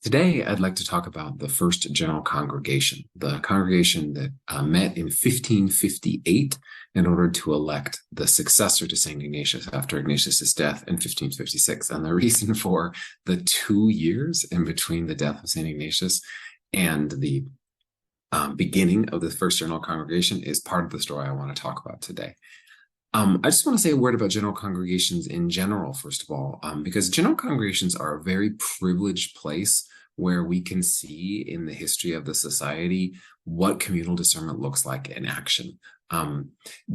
Today, I'd like to talk about the First General Congregation, the congregation that met in 1558 in order to elect the successor to St. Ignatius after Ignatius's death in 1556. And the reason for the 2 years in between the death of St. Ignatius and the beginning of the First General Congregation is part of the story I want to talk about today. I just want to say a word about general congregations in general, first of all, because general congregations are a very privileged place where we can see in the history of the society what communal discernment looks like in action.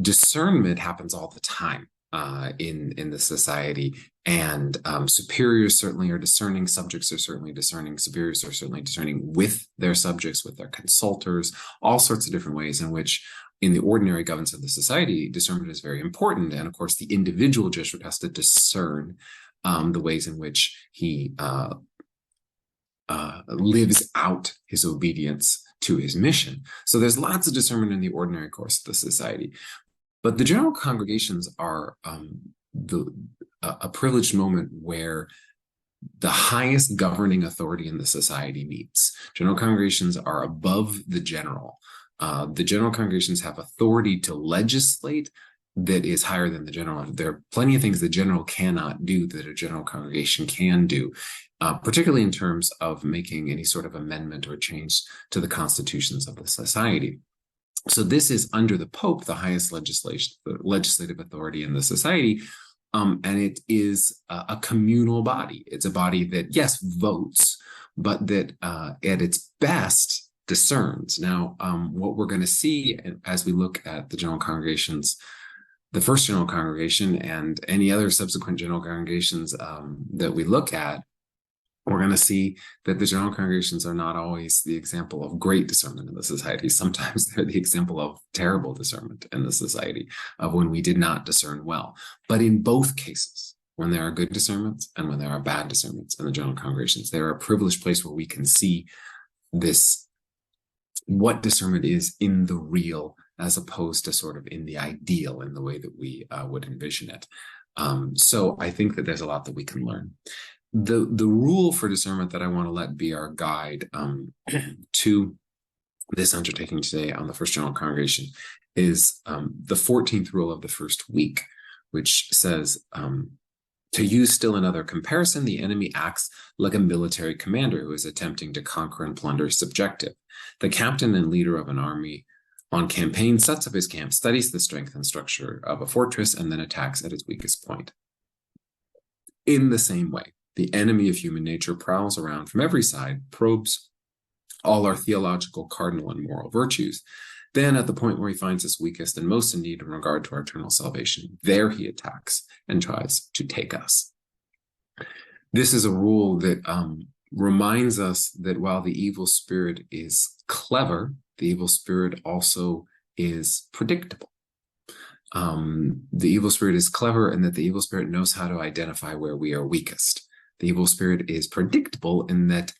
Discernment happens all the time in the society, and superiors certainly are discerning, subjects are certainly discerning, superiors are certainly discerning with their subjects, with their consultors, all sorts of different ways in which in the ordinary governance of the society, discernment is very important. And of course, the individual Jesuit has to discern the ways in which he lives out his obedience to his mission. So there's lots of discernment in the ordinary course of the society. But the general congregations are a privileged moment where the highest governing authority in the society meets. General congregations are above the general. The general congregations have authority to legislate that is higher than the general. There are plenty of things the general cannot do that a general congregation can do, particularly in terms of making any sort of amendment or change to the constitutions of the society. So this is under the Pope, the highest legislative authority in the society, and it is a communal body. It's a body that, yes, votes, but that at its best discerns. Now, what we're going to see as we look at the general congregations, the First General Congregation and any other subsequent general congregations that we look at, we're going to see that the general congregations are not always the example of great discernment in the society. Sometimes they're the example of terrible discernment in the society, of when we did not discern well. But in both cases, when there are good discernments and when there are bad discernments in the general congregations, they're a privileged place where we can see this, what discernment is in the real, as opposed to sort of in the ideal, in the way that we would envision it. So I think that there's a lot that we can learn. The rule for discernment that I want to let be our guide to this undertaking today on the First General Congregation is the 14th rule of the first week, which says, to use still another comparison, the enemy acts like a military commander who is attempting to conquer and plunder his objective. The captain and leader of an army on campaign sets up his camp, studies the strength and structure of a fortress, and then attacks at its weakest point. In the same way, the enemy of human nature prowls around from every side, probes all our theological, cardinal, and moral virtues. Then, at the point where he finds us weakest and most in need in regard to our eternal salvation, there he attacks and tries to take us. This is a rule that reminds us that while the evil spirit is clever, the evil spirit also is predictable. The evil spirit is clever in that the evil spirit knows how to identify where we are weakest. The evil spirit is predictable in that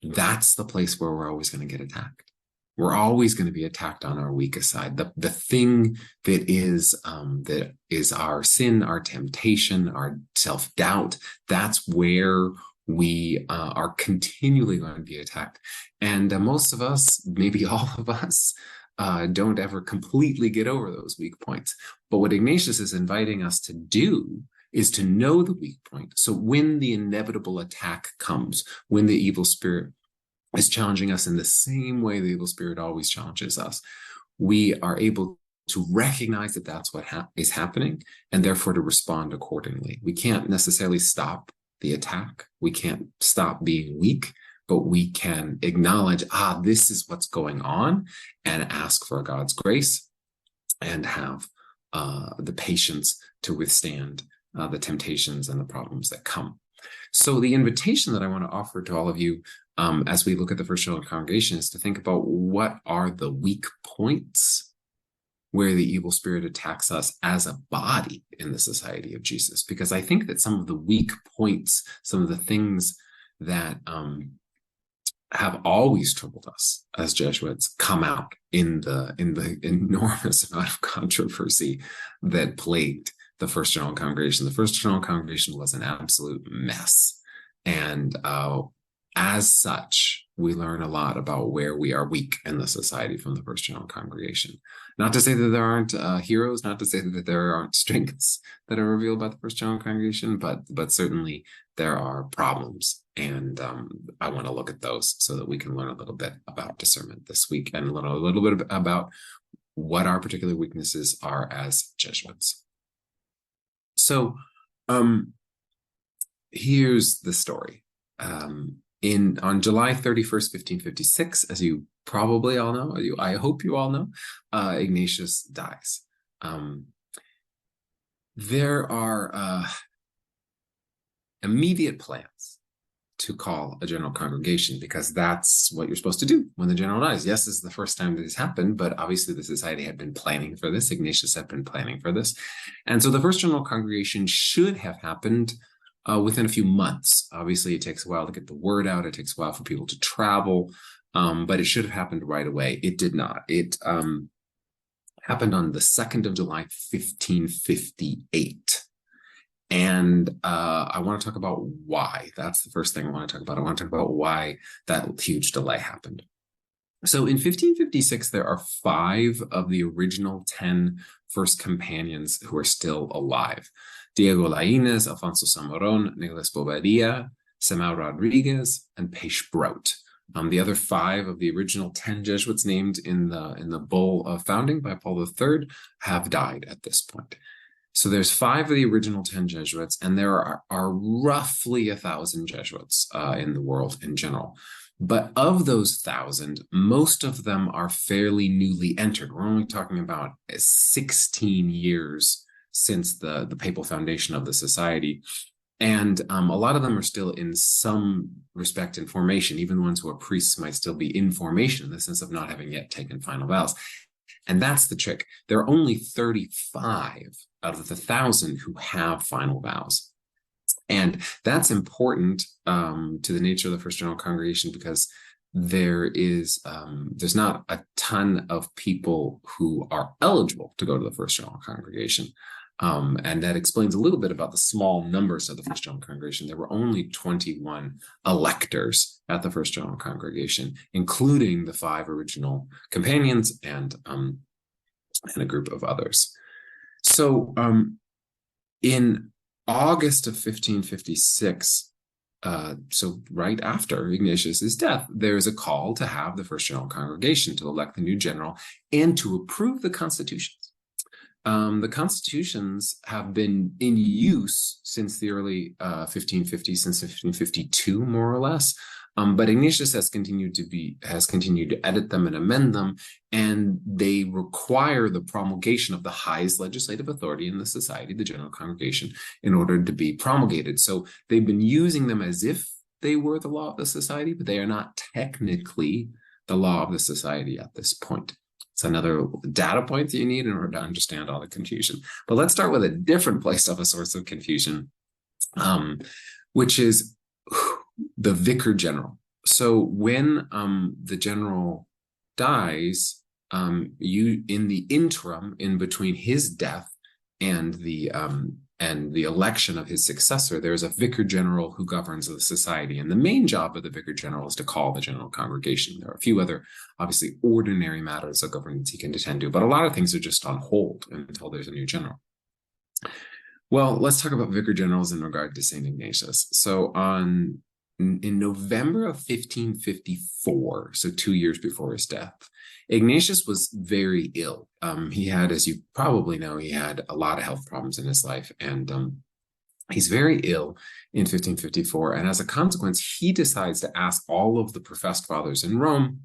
that's the place where we're always going to get attacked. We're always going to be attacked on our weakest side. The thing that is our sin, our temptation, our self-doubt, that's where we are continually going to be attacked. And most of us, maybe all of us, don't ever completely get over those weak points. But what Ignatius is inviting us to do is to know the weak point. So when the inevitable attack comes, when the evil spirit is challenging us in the same way the evil spirit always challenges us, we are able to recognize that that's what is happening, and therefore to respond accordingly. We can't necessarily stop the attack. We can't stop being weak, but we can acknowledge, this is what's going on, and ask for God's grace and have the patience to withstand the temptations and the problems that come. So the invitation that I want to offer to all of you as we look at the First General Congregation is to think about what are the weak points where the evil spirit attacks us as a body in the society of Jesus. Because I think that some of the weak points, some of the things that have always troubled us as Jesuits come out in the enormous amount of controversy that plagued the First General Congregation. The First General Congregation was an absolute mess. And as such, we learn a lot about where we are weak in the society from the First General Congregation. Not to say that there aren't heroes, not to say that there aren't strengths that are revealed by the First General Congregation, but certainly there are problems. And I want to look at those so that we can learn a little bit about discernment this week and learn a little bit about what our particular weaknesses are as Jesuits. So here's the story. On July 31st, 1556, as you probably all know, I hope you all know, Ignatius dies. There are immediate plans to call a general congregation, because that's what you're supposed to do when the general dies. Yes, this is the first time that this happened, but obviously the society had been planning for this. Ignatius had been planning for this. And so the first general congregation should have happened within a few months. Obviously, it takes a while to get the word out. It takes a while for people to travel, but it should have happened right away. It did not. It happened on the 2nd of July, 1558. And I want to talk about why. That's the first thing I want to talk about. I want to talk about why that huge delay happened. So in 1556, there are 5 of the original 10 first companions who are still alive. Diego Lainez, Alfonso Zamoron, Nicolas Bobadilla, Samao Rodriguez, and Peixe Brout. The other 5 of the original 10 Jesuits named in the bull of founding by Paul III have died at this point. So there's 5 of the original 10 Jesuits, and there are roughly 1,000 Jesuits in the world in general. But of those 1,000, most of them are fairly newly entered. We're only talking about 16 years since the papal foundation of the society. And a lot of them are still in some respect in formation. Even the ones who are priests might still be in formation in the sense of not having yet taken final vows. And that's the trick. There are only 35 out of the 1,000 who have final vows. And that's important to the nature of the First General Congregation, because there's not a ton of people who are eligible to go to the First General Congregation. And that explains a little bit about the small numbers of the First General Congregation. There were only 21 electors at the First General Congregation, including the 5 original companions and a group of others. So in August of 1556, so right after Ignatius's death, there's a call to have the First General Congregation to elect the new general and to approve the constitutions. The constitutions have been in use since the early 1550s, since 1552, more or less. But Ignatius has continued to edit them and amend them, and they require the promulgation of the highest legislative authority in the society, the General Congregation, in order to be promulgated. So they've been using them as if they were the law of the society, but they are not technically the law of the society at this point. It's another data point that you need in order to understand all the confusion. But let's start with a different place of a source of confusion, which is the vicar general. So when the general dies, in the interim, in between his death and the election of his successor, there's a vicar general who governs the society. And the main job of the vicar general is to call the general congregation. There are a few other, obviously, ordinary matters of governance he can attend to, but a lot of things are just on hold until there's a new general. Well, let's talk about vicar generals in regard to St. Ignatius. So in November of 1554, so 2 years before his death, Ignatius was very ill. He had, as you probably know, he had a lot of health problems in his life, and he's very ill in 1554. And as a consequence, he decides to ask all of the professed fathers in Rome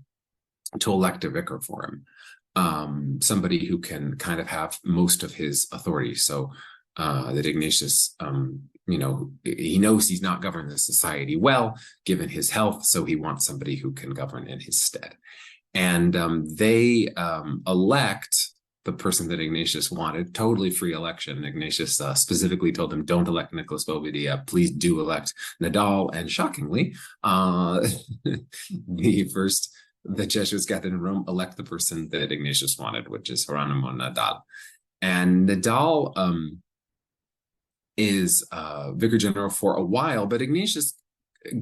to elect a vicar for him, somebody who can kind of have most of his authority. So that Ignatius, he knows he's not governing the society well, given his health, so he wants somebody who can govern in his stead. And they elect the person that Ignatius wanted, totally free election. Ignatius specifically told them, don't elect Nicolas Bobadilla, please do elect Nadal. And shockingly, the Jesuits gathered in Rome elect the person that Ignatius wanted, which is Hieronymo Nadal. And Nadal is vicar general for a while, but Ignatius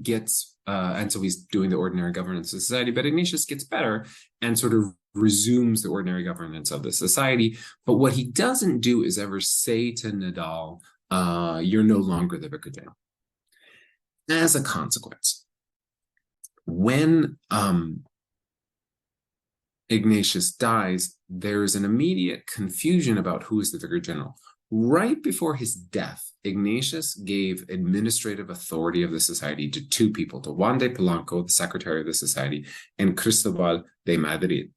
gets, and so he's doing the ordinary governance of society, but Ignatius gets better and sort of resumes the ordinary governance of the society. But what he doesn't do is ever say to Nadal, you're no longer the vicar general. As a consequence, when Ignatius dies, there is an immediate confusion about who is the vicar general. Right before his death, Ignatius gave administrative authority of the society to two people, to Juan de Polanco, the secretary of the society, and Cristobal de Madrid.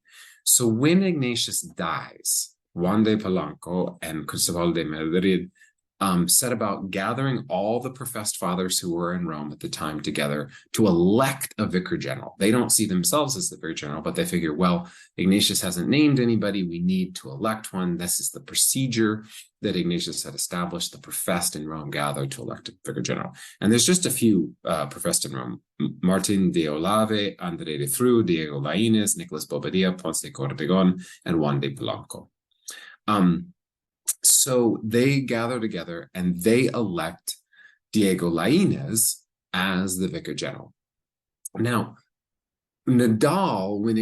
So when Ignatius dies, Juan de Polanco and Cristobal de Madrid set about gathering all the professed fathers who were in Rome at the time together to elect a vicar general. They don't see themselves as the vicar general, but they figure, well, Ignatius hasn't named anybody. We need to elect one. This is the procedure that Ignatius had established. The professed in Rome gathered to elect a vicar general. And there's just a few professed in Rome: Martin de Olave, André de Fru, Diego Lainez, Nicolas Bobadilla, Ponce de Corbegon, and Juan de Polanco. So they gather together and they elect Diego Lainez as the vicar general. Now, Nadal, when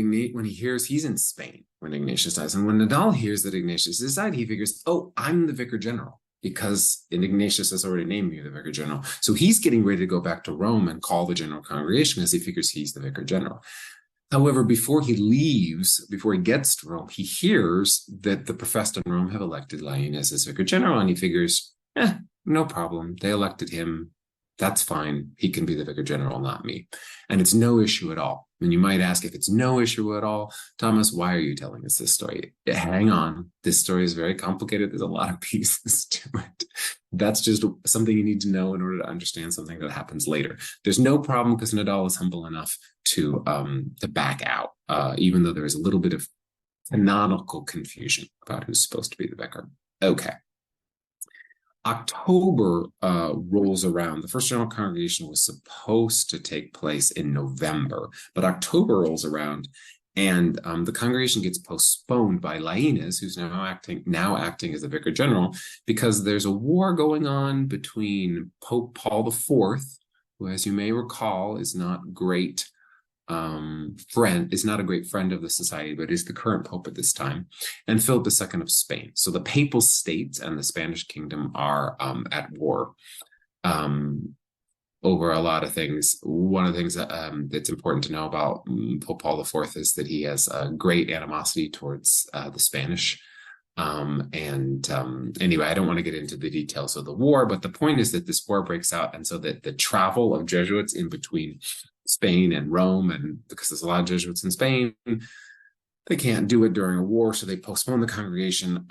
he hears, he's in Spain when Ignatius dies, and when Nadal hears that Ignatius has died, he figures, oh, I'm the vicar general, because Ignatius has already named me the vicar general. So he's getting ready to go back to Rome and call the general congregation because he figures he's the vicar general. However, before he leaves, before he gets to Rome, he hears that the professed in Rome have elected Lainez as vicar general, and he figures, no problem. They elected him. That's fine. He can be the vicar general, not me. And it's no issue at all. And you might ask, if it's no issue at all, Thomas, why are you telling us this story? Hang on. This story is very complicated. There's a lot of pieces to it. That's just something you need to know in order to understand something that happens later. There's no problem because Nadal is humble enough to back out, even though there is a little bit of canonical confusion about who's supposed to be the vicar. Okay. October rolls around. The first general congregation was supposed to take place in November, but October rolls around, and the congregation gets postponed by Lainez, who's now acting as the vicar general, because there's a war going on between Pope Paul IV, who, as you may recall, is not a great friend of the society, but is the current pope at this time, and Philip II of Spain. So the Papal States and the Spanish Kingdom are at war over a lot of things. One of the things that's important to know about Pope Paul IV is that he has a great animosity towards the Spanish. Anyway, I don't want to get into the details of the war, but the point is that this war breaks out, and so that the travel of Jesuits in between Spain and Rome, and because there's a lot of Jesuits in Spain, they can't do it during a war, so they postpone the congregation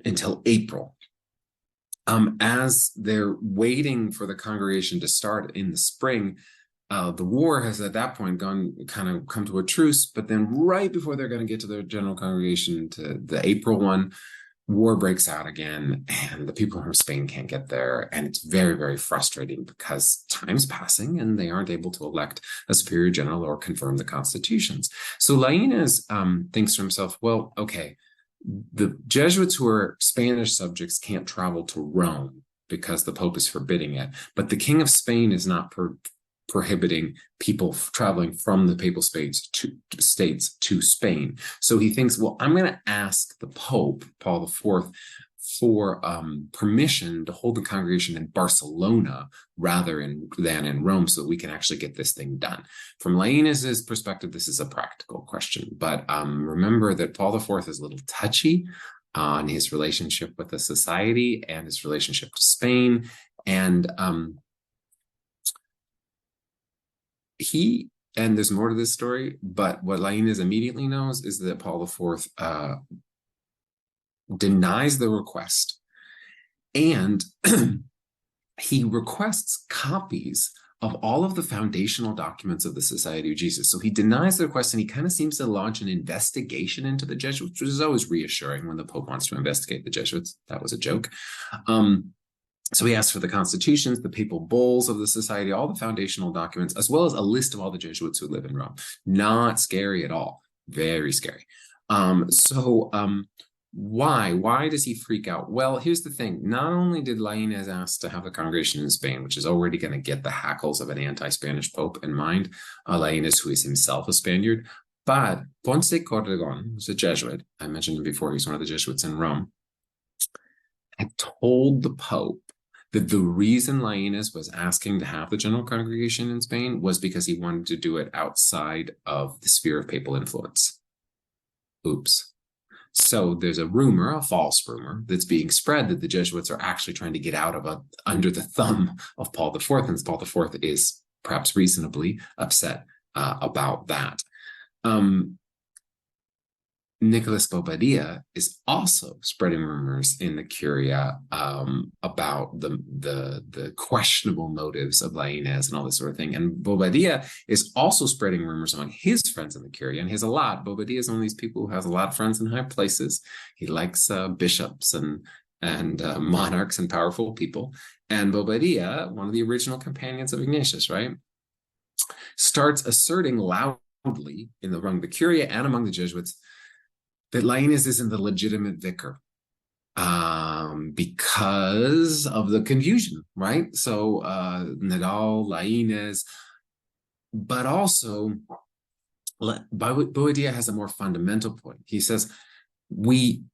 until April. As they're waiting for the congregation to start in the spring, the war has at that point come to a truce, but then right before they're going to get to their general congregation, to the April one, war breaks out again, and the people from Spain can't get there, and it's very, very frustrating because time's passing and they aren't able to elect a superior general or confirm the constitutions. So Lainez thinks to himself, well, okay, the Jesuits who are Spanish subjects can't travel to Rome because the Pope is forbidding it, but the King of Spain is not prohibiting people traveling from the Papal States to Spain. So he thinks, well, I'm going to ask the Pope, Paul IV, for permission to hold the congregation in Barcelona rather than in Rome, so that we can actually get this thing done. From Lainez's perspective, this is a practical question, but remember that Paul IV is a little touchy on his relationship with the society and his relationship to Spain, and there's more to this story, but what Lainez immediately knows is that Paul IV denies the request, and he requests copies of all of the foundational documents of the Society of Jesus. So he denies the request, and he kind of seems to launch an investigation into the Jesuits, which is always reassuring when the Pope wants to investigate the Jesuits. That was a joke. So he asks for the constitutions, the papal bulls of the society, all the foundational documents, as well as a list of all the Jesuits who live in Rome. Not scary at all. Very scary. Why? Why does he freak out? Well, here's the thing. Not only did Laínez ask to have a congregation in Spain, which is already going to get the hackles of an anti-Spanish pope in mind, Laínez, who is himself a Spaniard, but Ponce de Cordogon, who's a Jesuit, I mentioned him before, he's one of the Jesuits in Rome, had told the Pope that the reason Laínez was asking to have the general congregation in Spain was because he wanted to do it outside of the sphere of papal influence. Oops. So there's a rumor, a false rumor, that's being spread that the Jesuits are actually trying to get out of under the thumb of Paul IV, and Paul IV is perhaps reasonably upset about that. Nicolas Bobadilla is also spreading rumors in the Curia about the questionable motives of Laínez and all this sort of thing. And Bobadilla is also spreading rumors among his friends in the Curia, and he has a lot. Bobadilla is one of these people who has a lot of friends in high places. He likes bishops and monarchs and powerful people. And Bobadilla, one of the original companions of Ignatius, right, starts asserting loudly among the Curia and among the Jesuits that Laínez isn't the legitimate vicar because of the confusion, right? So Nadal, Laínez, but also Boadilla has a more fundamental point. He says,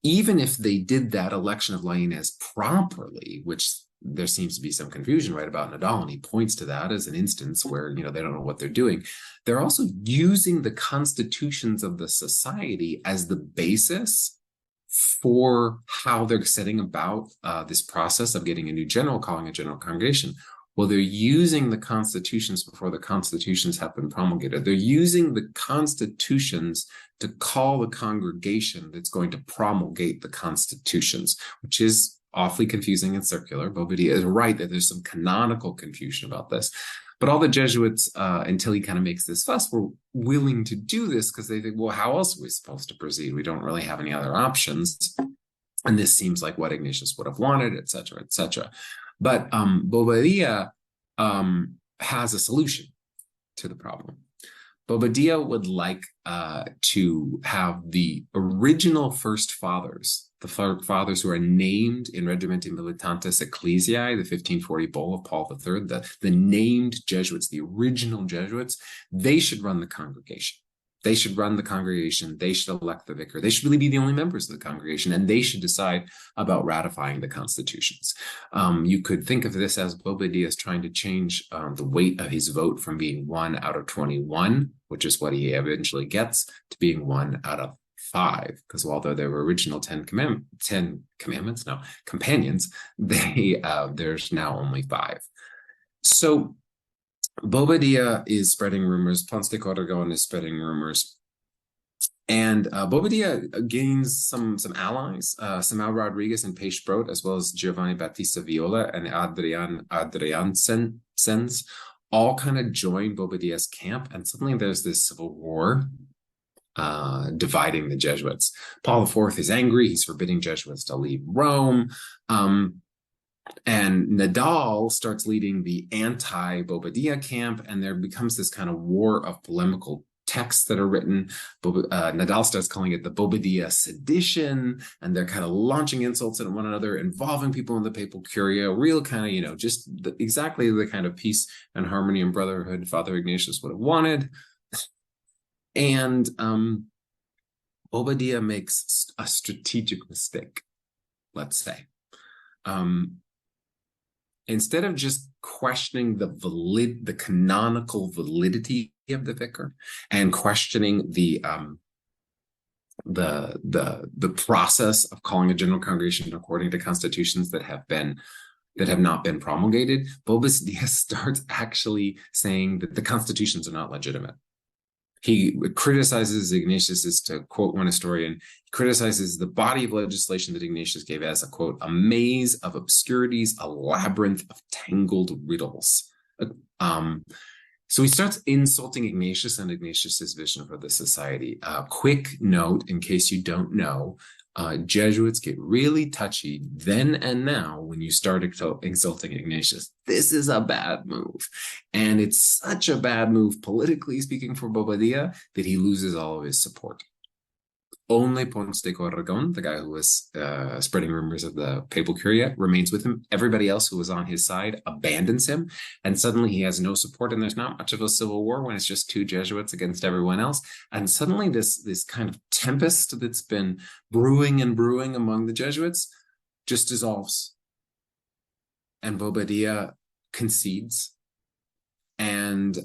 even if they did that election of Laínez properly, which there seems to be some confusion right about Nadal, and he points to that as an instance where, they don't know what they're doing. They're also using the constitutions of the society as the basis for how they're setting about this process of getting a new general, calling a general congregation. Well, they're using the constitutions before the constitutions have been promulgated. They're using the constitutions to call the congregation that's going to promulgate the constitutions, which is awfully confusing and circular. Bobadilla is right that there's some canonical confusion about this. But all the Jesuits, until he kind of makes this fuss, were willing to do this because they think, well, how else are we supposed to proceed? We don't really have any other options. And this seems like what Ignatius would have wanted, et cetera, et cetera. But Bobadilla has a solution to the problem. Bobadilla would like to have the original first fathers, the fathers who are named in Regimenti Militantes Ecclesiae, the 1540 bull of Paul III, the named Jesuits, the original Jesuits, they should run the congregation. They should run the congregation. They should elect the vicar. They should really be the only members of the congregation, and they should decide about ratifying the constitutions. You could think of this as Bobadilla is trying to change the weight of his vote from being 1 out of 21, which is what he eventually gets, to being 1 out of 5. Because although there were original 10 companions, there's now only 5. So Bobadilla is spreading rumors. Ponce de Cordogon is spreading rumors. And Bobadilla gains some allies. Samuel Rodriguez and Peix Brot, as well as Giovanni Battista Viola and Adrian Sens, all kind of join Bobadilla's camp. And suddenly there's this civil war dividing the Jesuits. Paul IV is angry. He's forbidding Jesuits to leave Rome. And Nadal starts leading the anti-Bobadilla camp, and there becomes this kind of war of polemical texts that are written. Nadal starts calling it the Bobadilla sedition, and they're kind of launching insults at one another, involving people in the papal curia, real kind of, just exactly the kind of peace and harmony and brotherhood Father Ignatius would have wanted. And Bobadilla makes a strategic mistake, let's say. Instead of just questioning the canonical validity of the vicar and questioning the process of calling a general congregation according to constitutions that have not been promulgated, Bobadilla starts actually saying that the constitutions are not legitimate. He criticizes Ignatius, as to quote one historian, criticizes the body of legislation that Ignatius gave as a, quote, a maze of obscurities, a labyrinth of tangled riddles. So he starts insulting Ignatius and Ignatius's vision for the society. Quick note, in case you don't know, Jesuits get really touchy then and now when you start insulting Ignatius. This is a bad move. And it's such a bad move, politically speaking, for Bobadilla, that he loses all of his support. Only Ponce de Corregon, the guy who was spreading rumors of the papal curia, remains with him. Everybody else who was on his side abandons him, and suddenly he has no support, and there's not much of a civil war when it's just two Jesuits against everyone else. And suddenly this kind of tempest that's been brewing and brewing among the Jesuits just dissolves. And Bobadilla concedes, and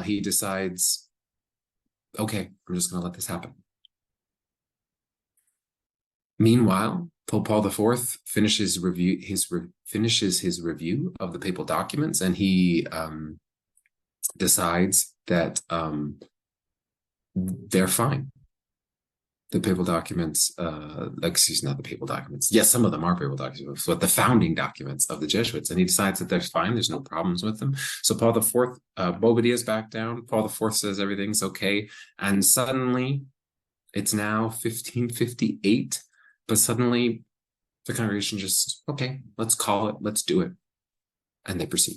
he decides, okay, I'm just going to let this happen. Meanwhile, Pope Paul IV finishes his review of the papal documents, and he decides that they're fine. The papal documents, not the papal documents. Yes, some of them are papal documents, but the founding documents of the Jesuits, and he decides that they're fine. There's no problems with them. So Paul IV, Bobadilla's back down. Paul IV says everything's okay, and suddenly it's now 1558. But suddenly the congregation just, okay, let's call it, let's do it. And they proceed.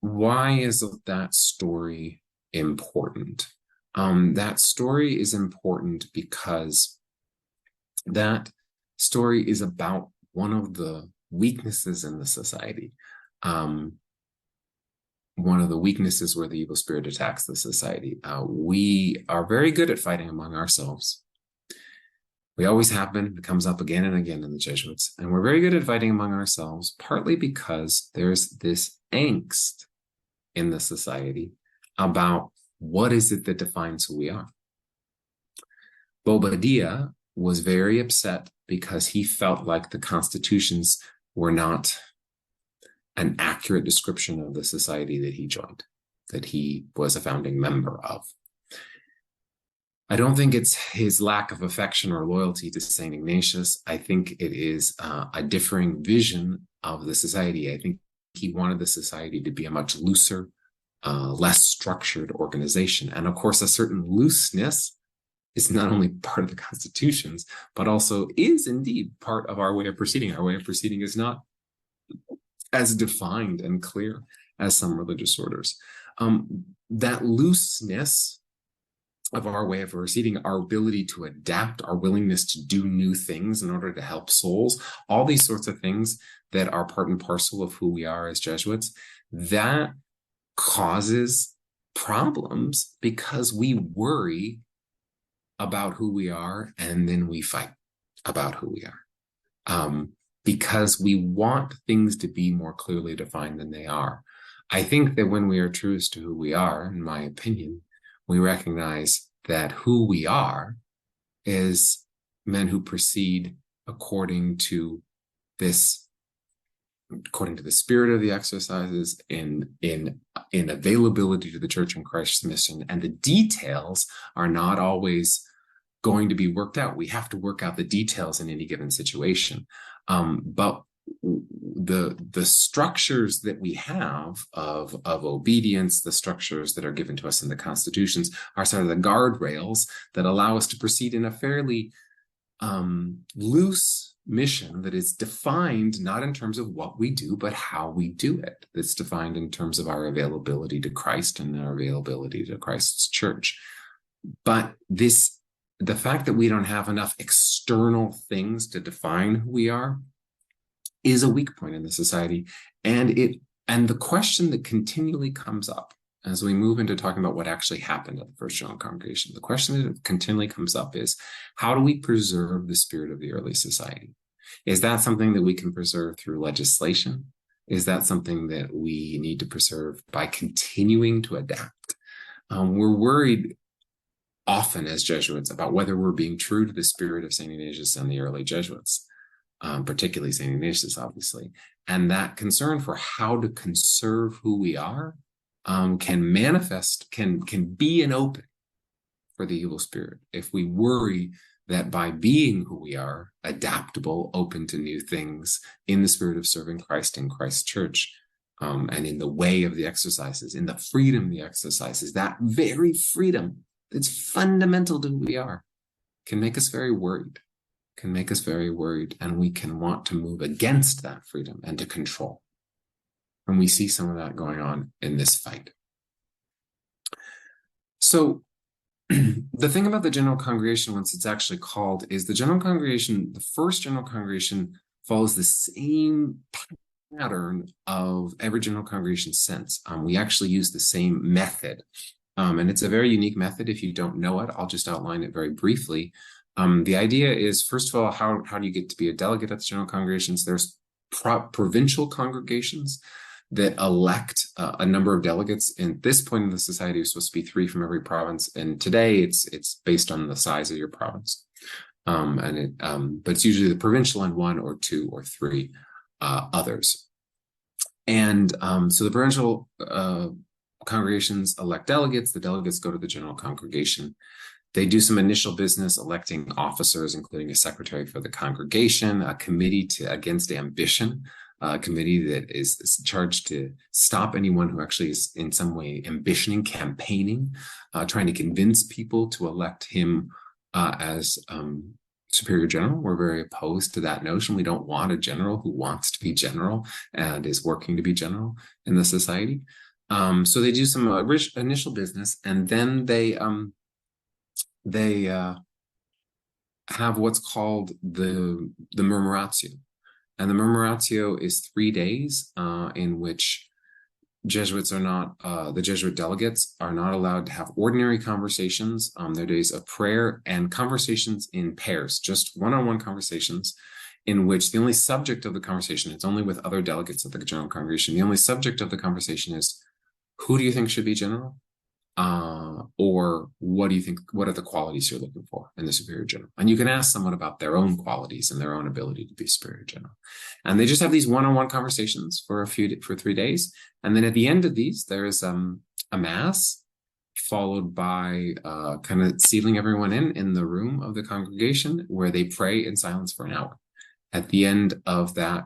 Why is that story important? That story is important because that story is about one of the weaknesses in the society. One of the weaknesses where the evil spirit attacks the society. We are very good at fighting among ourselves. We always have been. It comes up again and again in the Jesuits. And we're very good at fighting among ourselves, partly because there's this angst in the society about what is it that defines who we are. Bobadilla was very upset because he felt like the constitutions were not an accurate description of the society that he joined, that he was a founding member of. I don't think it's his lack of affection or loyalty to St. Ignatius. I think it is a differing vision of the society. I think he wanted the society to be a much looser, less structured organization. And of course, a certain looseness is not only part of the constitutions, but also is indeed part of our way of proceeding. Our way of proceeding is not as defined and clear as some religious orders. That looseness of our way of proceeding, our ability to adapt, our willingness to do new things in order to help souls, all these sorts of things that are part and parcel of who we are as Jesuits, that causes problems because we worry about who we are and then we fight about who we are. Because we want things to be more clearly defined than they are. I think that when we are truest to who we are, in my opinion, we recognize that who we are is men who proceed according to the spirit of the exercises, in availability to the Church and Christ's mission, and the details are not always going to be worked out. We have to work out the details in any given situation. But the structures that we have of obedience, the structures that are given to us in the constitutions, are sort of the guardrails that allow us to proceed in a fairly loose mission that is defined not in terms of what we do, but how we do it. That's defined in terms of our availability to Christ and our availability to Christ's church. But the fact that we don't have enough external things to define who we are is a weak point in the society. And the question that continually comes up as we move into talking about what actually happened at the First General Congregation, the question that continually comes up is, how do we preserve the spirit of the early society? Is that something that we can preserve through legislation? Is that something that we need to preserve by continuing to adapt? We're worried often as Jesuits about whether we're being true to the spirit of St. Ignatius and the early Jesuits, particularly St. Ignatius, obviously. And that concern for how to conserve who we are can manifest, can be an open for the evil spirit if we worry that by being who we are, adaptable, open to new things, in the spirit of serving Christ in Christ's church, and in the way of the exercises, in the freedom of the exercises, that very freedom that's fundamental to who we are, can make us very worried, and we can want to move against that freedom and to control. And we see some of that going on in this fight. So The thing about the General Congregation, once it's actually called, is the General Congregation, the first General Congregation follows the same pattern of every General Congregation since. We actually use the same method. And it's a very unique method. If you don't know it, I'll just outline it very briefly. The idea is, first of all, how do you get to be a delegate at the General Congregations? There's provincial congregations that elect a number of delegates. And at this point in the society, it's supposed to be 3 from every province. And today, it's based on the size of your province. But it's usually the provincial and 1 or 2 or 3 others. And so the provincial congregations elect delegates. The delegates go to the General Congregation. They do some initial business electing officers, including a secretary for the congregation, a committee against ambition, a committee that is charged to stop anyone who actually is in some way ambitioning, campaigning, trying to convince people to elect him as superior general. We're very opposed to that notion. We don't want a general who wants to be general and is working to be general in the society. So they do some initial business, and then they have what's called the murmuratio. And the murmuratio is 3 days in which Jesuits are not, the Jesuit delegates are not allowed to have ordinary conversations. They're days of prayer and conversations in pairs, just one-on-one conversations, in which the only subject of the conversation, it's only with other delegates of the General Congregation, the only subject of the conversation is, who do you think should be general? Or what do you think, what are the qualities you're looking for in the superior general? And you can ask someone about their own qualities and their own ability to be superior general. And they just have these one-on-one conversations for 3 days. And then at the end of these, there is a mass followed by kind of sealing everyone in the room of the congregation, where they pray in silence for an hour. At the end of that,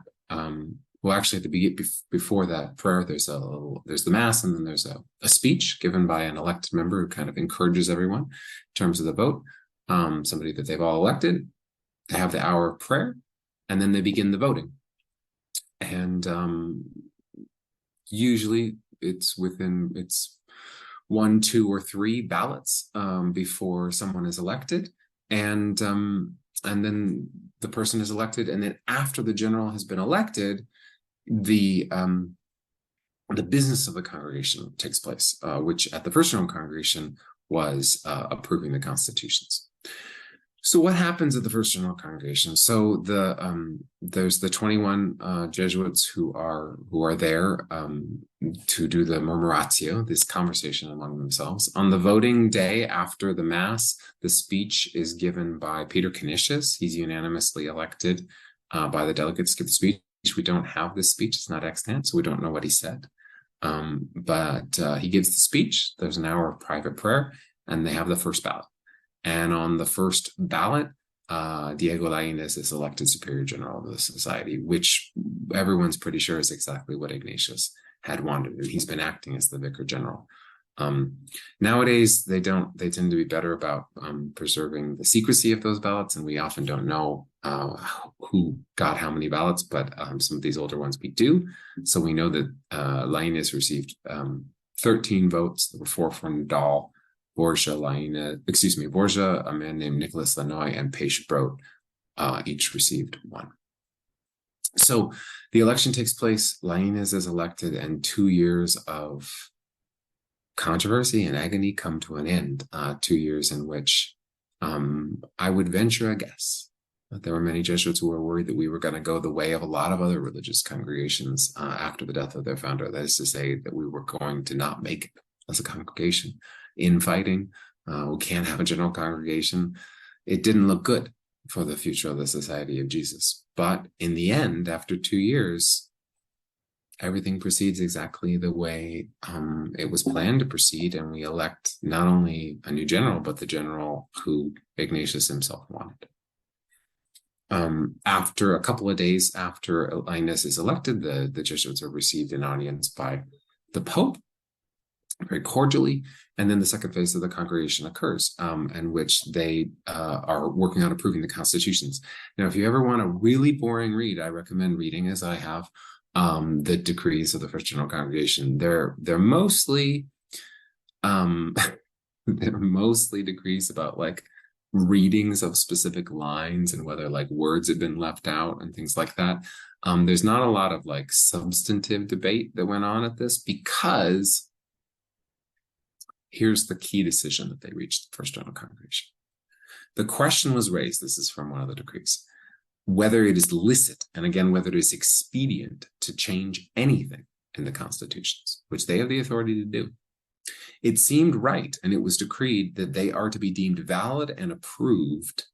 well, actually, at the beginning, before that prayer, there's the mass, and then there's a speech given by an elected member who kind of encourages everyone in terms of the vote. Somebody that they've all elected. They have the hour of prayer, and then they begin the voting. And usually, it's 1, 2, or 3 ballots before someone is elected, and then the person is elected, and then after the general has been elected, the business of the congregation takes place, which at the first General Congregation was approving the constitutions. So what happens at the first General Congregation? So there's the 21 Jesuits who are there to do the murmuratio, this conversation among themselves. On the voting day after the Mass, the speech is given by Peter Canisius. He's unanimously elected by the delegates to give the speech. We don't have this speech. It's not extant, so we don't know what he said. But he gives the speech. There's an hour of private prayer, and they have the first ballot. And on the first ballot, Diego Lainez is elected Superior General of the Society, which everyone's pretty sure is exactly what Ignatius had wanted, and he's been acting as the Vicar General. Nowadays, they tend to be better about preserving the secrecy of those ballots, and we often don't know who got how many ballots, but some of these older ones we do. So we know that Lainez received 13 votes. There were 4 from Nadal, Borja, a man named Nicholas Lanoy, and Peixe Brot each received 1. So the election takes place, Lainez is elected, and 2 years of controversy and agony come to an end. 2 years in which I would venture a guess that there were many Jesuits who were worried that we were going to go the way of a lot of other religious congregations after the death of their founder. That is to say, that we were going to not make it as a congregation. Infighting, we can't have a general congregation. It didn't look good for the future of the Society of Jesus. But in the end, after 2 years, everything proceeds exactly the way it was planned to proceed, and we elect not only a new general, but the general who Ignatius himself wanted. After a couple of days after Lainez is elected, the Jesuits are received in audience by the Pope, very cordially, and then the second phase of the congregation occurs, in which they are working on approving the constitutions. Now, if you ever want a really boring read, I recommend reading, as I have, the decrees of the First General Congregation. They're mostly they're mostly decrees about like readings of specific lines and whether like words have been left out and things like that. There's not a lot of like substantive debate that went on at this, because here's the key decision that they reached the First General Congregation. The question was raised, this is from one of the decrees, whether it is licit, and again, whether it is expedient to change anything in the constitutions, which they have the authority to do. It seemed right, and it was decreed that they are to be deemed valid and approved,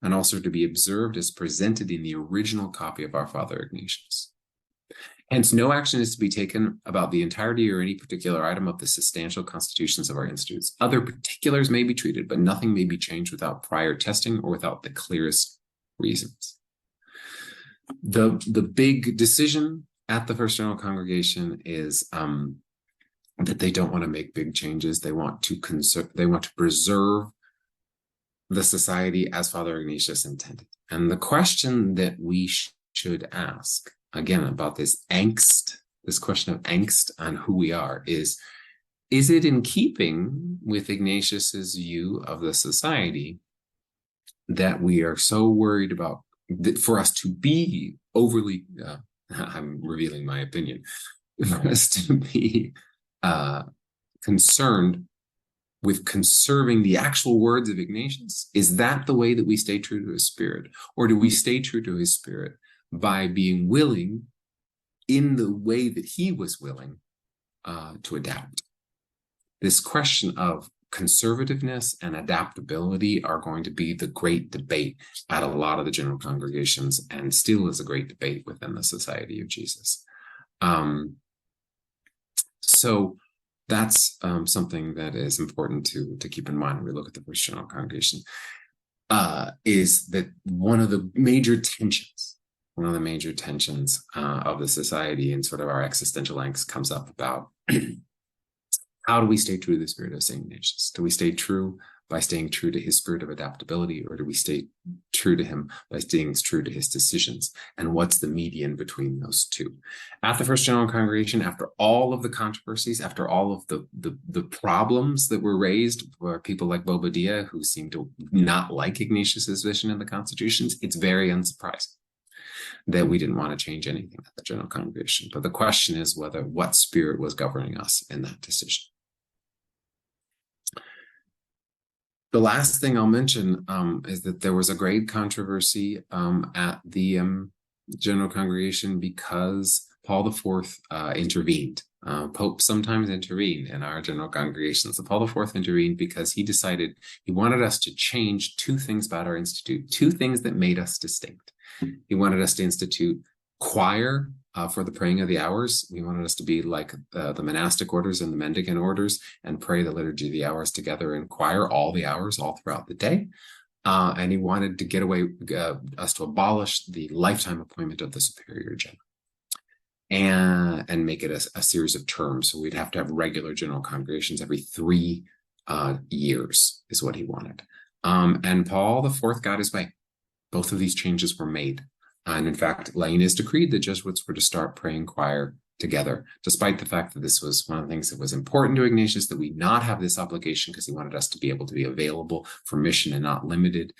and also to be observed as presented in the original copy of our Father Ignatius. Hence, no action is to be taken about the entirety or any particular item of the substantial constitutions of our institutes. Other particulars may be treated, but nothing may be changed without prior testing or without the clearest reasons. The big decision at the First General Congregation is that they don't want to make big changes. They want to preserve the society as Father Ignatius intended. And the question that we should ask, again, about this angst, this question of angst on who we are, is it in keeping with Ignatius's view of the society that we are so worried about, that for us to be overly, I'm revealing my opinion, for us to be concerned with conserving the actual words of Ignatius? Is that the way that we stay true to his spirit? Or do we stay true to his spirit by being willing, in the way that he was willing, to adapt? This question of conservativeness and adaptability are going to be the great debate at a lot of the general congregations, and still is a great debate within the Society of Jesus. So that's something that is important to keep in mind when we look at the First General Congregation, is that one of the major tensions of the society and sort of our existential angst comes up about how do we stay true to the spirit of St. Ignatius? Do we stay true by staying true to his spirit of adaptability, or do we stay true to him by staying true to his decisions? And what's the median between those two? At the First General Congregation, after all of the controversies, after all of the problems that were raised for people like Bobadilla, who seem to not like Ignatius's vision in the constitutions, it's very unsurprising that we didn't want to change anything at the General Congregation. But the question is what spirit was governing us in that decision. The last thing I'll mention is that there was a great controversy at the General Congregation because Paul IV intervened. Popes sometimes intervene in our General Congregations. So Paul IV intervened because he decided he wanted us to change two things about our institute, two things that made us distinct. He wanted us to institute choir for the praying of the hours. He wanted us to be like the monastic orders and the mendicant orders and pray the liturgy of the hours together in choir all the hours, all throughout the day. And he wanted to get away, us to abolish the lifetime appointment of the superior general and make it a series of terms. So we'd have to have regular general congregations every 3 years is what he wanted. And Paul IV got his way. Both of these changes were made. And in fact, Lainez decreed the Jesuits were to start praying choir together, despite the fact that this was one of the things that was important to Ignatius, that we not have this obligation, because he wanted us to be able to be available for mission and not limited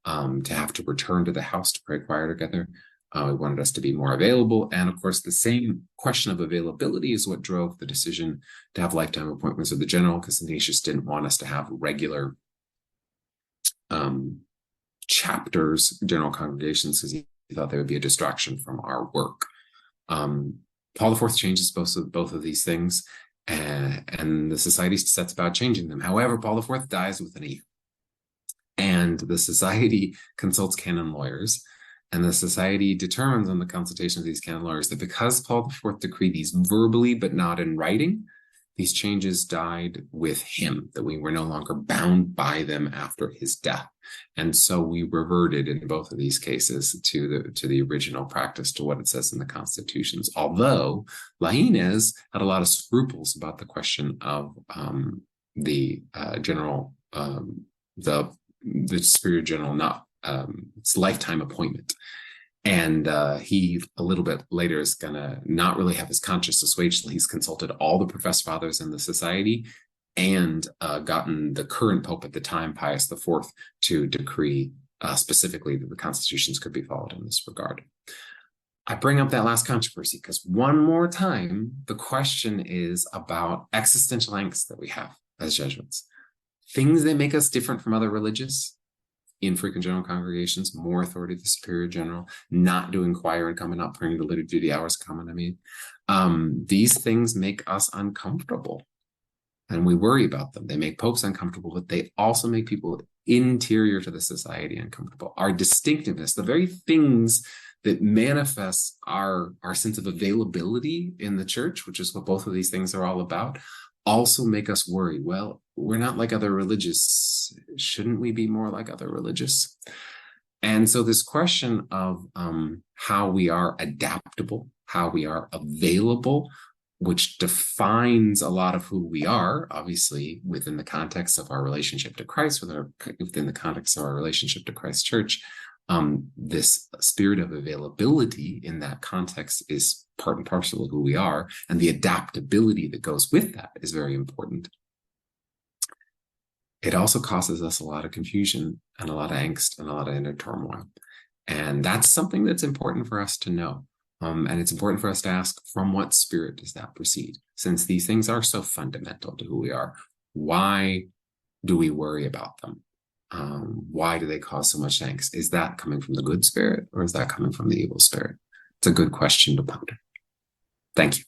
to have to return to the house to pray choir together. He wanted us to be more available. And of course, the same question of availability is what drove the decision to have lifetime appointments of the general, because Ignatius didn't want us to have regular chapters, general congregations, because he thought they would be a distraction from our work. Paul IV changes both of these things, and the society sets about changing them. However, Paul IV dies with an E, and the society consults canon lawyers, and the society determines on the consultation of these canon lawyers that because Paul IV decreed these verbally but not in writing, these changes died with him, that we were no longer bound by them after his death. And so we reverted in both of these cases to the original practice, to what it says in the constitutions. Although Lainez had a lot of scruples about the question of the superior general, not its lifetime appointment. And he, a little bit later, is going to not really have his conscience assuaged. He's consulted all the professed fathers in the society, and gotten the current Pope at the time, Pius IV, to decree specifically that the constitutions could be followed in this regard. I bring up that last controversy because one more time, the question is about existential angst that we have as Jesuits. Things that make us different from other religious, infrequent general congregations, more authority to the superior general, not doing choir and coming up, praying the liturgy, the hours common. These things make us uncomfortable and we worry about them. They make popes uncomfortable, but they also make people interior to the society uncomfortable. Our distinctiveness, the very things that manifests our sense of availability in the church, which is what both of these things are all about, also make us worry. Well, we're not like other religious. Shouldn't we be more like other religious? And so this question of how we are adaptable, how we are available, which defines a lot of who we are, obviously, within the context of our relationship to Christ, within the context of our relationship to Christ's church, this spirit of availability in that context is part and parcel of who we are, and the adaptability that goes with that is very important. It also causes us a lot of confusion and a lot of angst and a lot of inner turmoil. And that's something that's important for us to know. And it's important for us to ask, from what spirit does that proceed? Since these things are so fundamental to who we are, why do we worry about them? Why do they cause so much angst? Is that coming from the good spirit or is that coming from the evil spirit? It's a good question to ponder. Thank you.